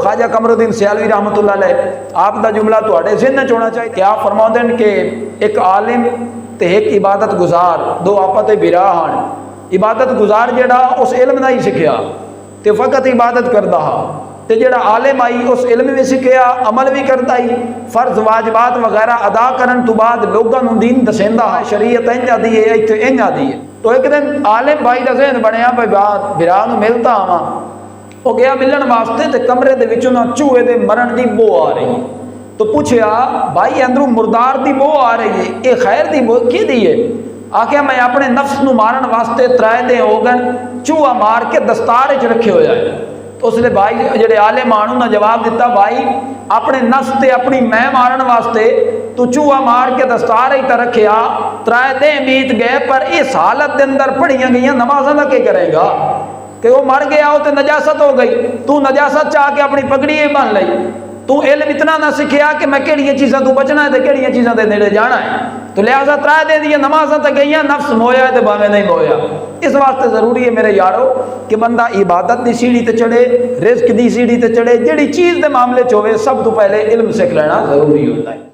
ख्वाजा कमरुद्दीन सियालवी रहमतुल्लाह अलैह आप दा जुमला तुहाडे ज़हन च होना चाहिए। क्या फरमाउंदे ने कि एक आलिम ते एक इबादत गुजार दो आपस दे बिरा हन। इबादत गुजार जिहड़ा उस इल्म दा ही सिखिया ते फकत इबादत करदा हा, ते जिहड़ा आलिम आई उस इल्म भी सीखिया अमल भी करता ही, फर्ज वाजिबात वगैरह अदा करन तो बाद लोगों नूं दीन दसेंदा है, शरीयत इंज आदी है इत्थे इंज आदी है। तो एक दिन आलिम भाई दा ज़हन बनया भाई बिरा नूं मिलता आवां। वो गया मिलन वास्ते ते कमरे दे विचों ना चूहे दे मरण दी बो आ रही है। तो पूछया भाई अंदरों मुर्दार दी बो आ रही है, ये खैर दी बो की दी है? आख्या मैं अपने नफ्स नूं मारन वास्ते 3 दिन हो गए चूहा मार के दस्तार च रखे होया है। तो उसने भाई जेडे आलिम आनू ने जवाब दिता भाई अपने नफ्स ते अपनी मैं मारन वास्ते तू चूहा मार के दस्तार ही तो रखिया, 3 दिन बीत गए पर इस हालत के अंदर पढ़िया गई नमाजा का क्या करेगा कि वो मर गया हो तो नजासत हो गई। तू नजासत चाह के अपनी पगड़ी ही बन ली। तू इल्म इतना ना सीखिया कि मैं किहड़ियां चीज़ां तू बचना है तो किहड़ियां चीज़ां के नेड़े जाना है। तो लिहाजा 3 दिन दी नमाज़ां तो गई नफ्स मोया तो भावें नहीं मोया। इस वास्ते जरूरी है मेरे यारो कि बंदा इबादत की सीढ़ी ते चढ़े, रिज़्क की सीढ़ी ते चढ़े, जिहड़ी चीज़ के मामले च होवे सब तो पहले इल्म सीख लेना जरूरी होता है।